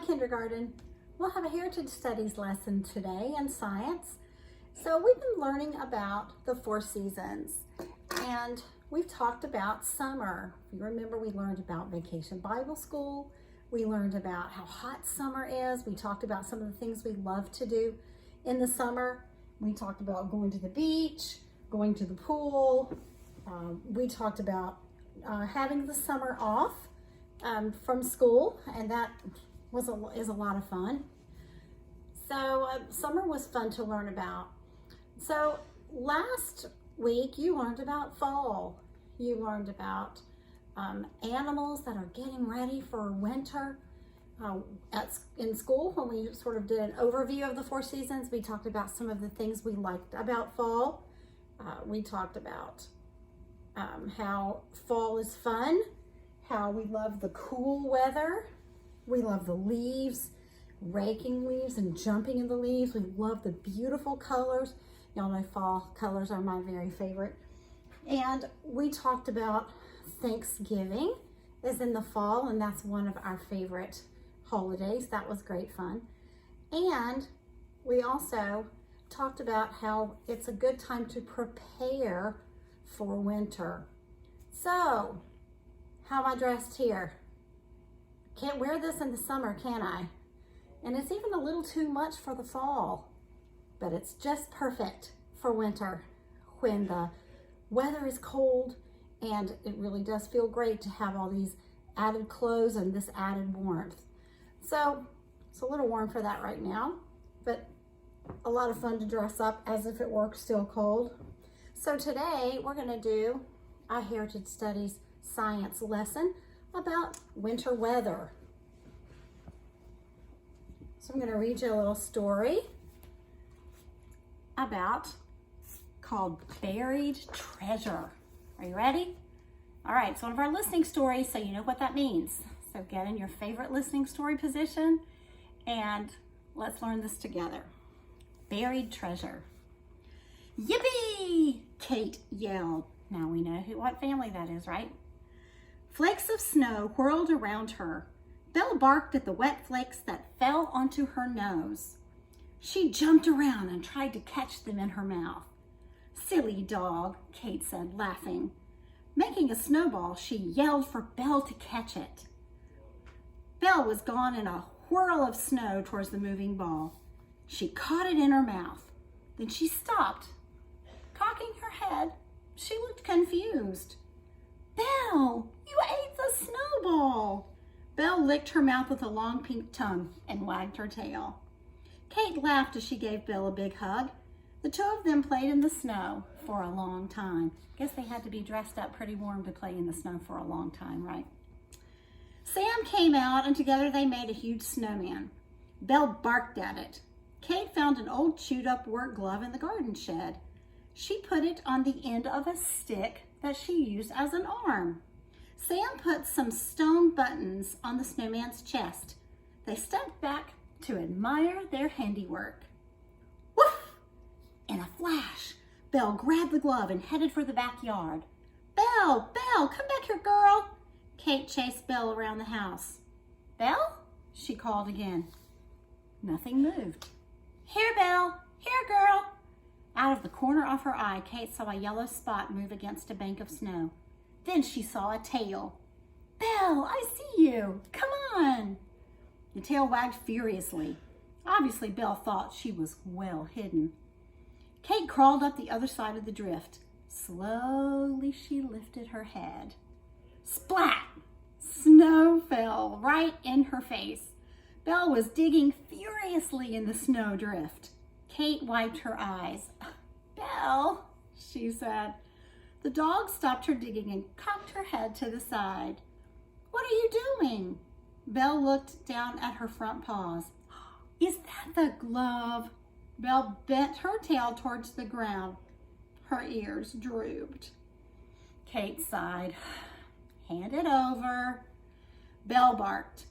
kindergarten. We'll have a Heritage Studies lesson today in science. So we've been learning about the 4 seasons and we've talked about summer. If you remember, we learned about Vacation Bible School. We learned about how hot summer is. We talked about some of the things we love to do in the summer. We talked about going to the beach, going to the pool. We talked about having the summer off from school, and that is a lot of fun. So summer was fun to learn about. So last week you learned about fall. You learned about animals that are getting ready for winter. In school, when we sort of did an overview of the 4 seasons, we talked about some of the things we liked about fall. We talked about how fall is fun, how we love the cool weather. We love the leaves, raking leaves and jumping in the leaves. We love the beautiful colors. Y'all know fall colors are my very favorite. And we talked about Thanksgiving is in the fall, and that's one of our favorite holidays. That was great fun. And we also talked about how it's a good time to prepare for winter. So, how am I dressed here? Can't wear this in the summer, can I? And it's even a little too much for the fall, but it's just perfect for winter when the weather is cold, and it really does feel great to have all these added clothes and this added warmth. So it's a little warm for that right now, but a lot of fun to dress up as if it were still cold. So today we're going to do a Heritage Studies science lesson about winter weather. So I'm going to read you a little story called Buried Treasure. Are you ready? All right, it's one of our listening stories, so you know what that means. So get in your favorite listening story position and let's learn this together. Buried treasure. Yippee! Kate yelled. Now we know what family that is, right? Flakes of snow whirled around her. Belle barked at the wet flakes that fell onto her nose. She jumped around and tried to catch them in her mouth. Silly dog, Kate said, laughing. Making a snowball, she yelled for Belle to catch it. Belle was gone in a whirl of snow towards the moving ball. She caught it in her mouth. Then she stopped. Cocking her head, she looked confused. Belle, you ate the snowball. Belle licked her mouth with a long pink tongue and wagged her tail. Kate laughed as she gave Belle a big hug. The 2 of them played in the snow for a long time. Guess they had to be dressed up pretty warm to play in the snow for a long time, right? Sam came out and together they made a huge snowman. Belle barked at it. Kate found an old chewed up work glove in the garden shed. She put it on the end of a stick that she used as an arm. Sam put some stone buttons on the snowman's chest. They stepped back to admire their handiwork. Woof! In a flash, Belle grabbed the glove and headed for the backyard. Belle, come back here, girl. Kate chased Belle around the house. Belle? She called again. Nothing moved. Here, Belle. Here, girl. Out of the corner of her eye, Kate saw a yellow spot move against a bank of snow. Then she saw a tail. Belle, I see you. Come on. The tail wagged furiously. Obviously, Belle thought she was well hidden. Kate crawled up the other side of the drift. Slowly, she lifted her head. Splat! Snow fell right in her face. Belle was digging furiously in the snow drift. Kate wiped her eyes. Belle, she said. The dog stopped her digging and cocked her head to the side. What are you doing? Belle looked down at her front paws. Is that the glove? Belle bent her tail towards the ground. Her ears drooped. Kate sighed. Hand it over. Belle barked.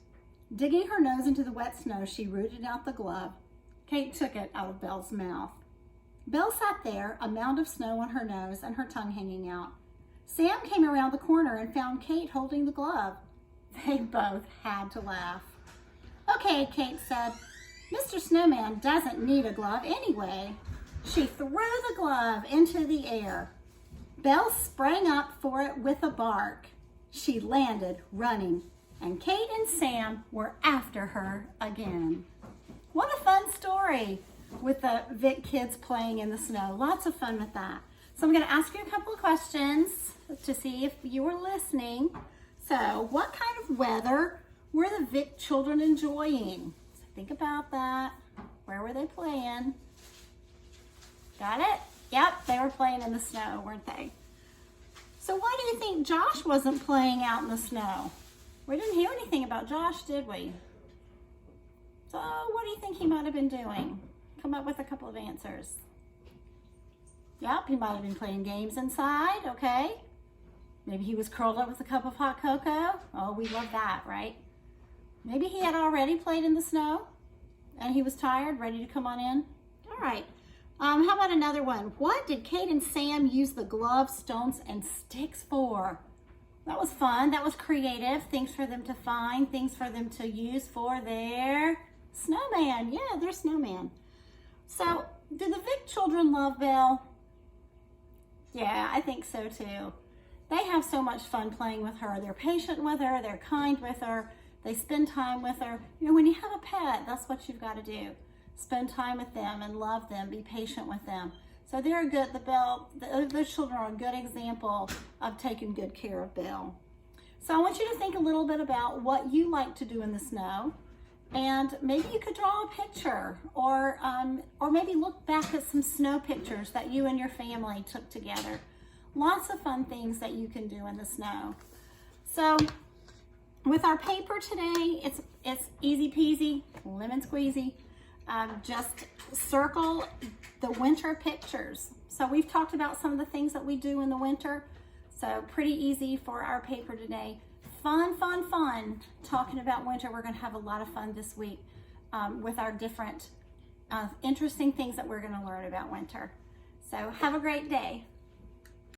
Digging her nose into the wet snow, she rooted out the glove. Kate took it out of Belle's mouth. Belle sat there, a mound of snow on her nose and her tongue hanging out. Sam came around the corner and found Kate holding the glove. They both had to laugh. Okay, Kate said. Mr. Snowman doesn't need a glove anyway. She threw the glove into the air. Belle sprang up for it with a bark. She landed running, and Kate and Sam were after her again. What a fun story with the Vic kids playing in the snow. Lots of fun with that. So I'm going to ask you a couple of questions to see if you were listening. So what kind of weather were the Vic children enjoying? So think about that. Where were they playing? Got it? Yep, they were playing in the snow, weren't they? So why do you think Josh wasn't playing out in the snow? We didn't hear anything about Josh, did we? So what do you think he might have been doing? Come up with a couple of answers. Yep, he might have been playing games inside, okay? Maybe he was curled up with a cup of hot cocoa. Oh, we love that, right? Maybe he had already played in the snow and he was tired, ready to come on in. All right. How about another one? What did Kate and Sam use the gloves, stones, and sticks for? That was fun. That was creative. Things for them to find, things for them to use for their snowman. Yeah, their snowman. So, do the Vic children love Belle? Yeah, I think so too. They have so much fun playing with her. They're patient with her. They're kind with her. They spend time with her. You know, when you have a pet, that's what you've got to do. Spend time with them and love them. Be patient with them. So they're good. Those children are a good example of taking good care of Belle. So I want you to think a little bit about what you like to do in the snow. And maybe you could draw a picture or maybe look back at some snow pictures that you and your family took together. Lots of fun things that you can do in the snow. So with our paper today, it's easy peasy, lemon squeezy. Just circle the winter pictures. So we've talked about some of the things that we do in the winter. So pretty easy for our paper today. Fun, fun, fun talking about winter. We're going to have a lot of fun this week with our different interesting things that we're going to learn about winter. So have a great day.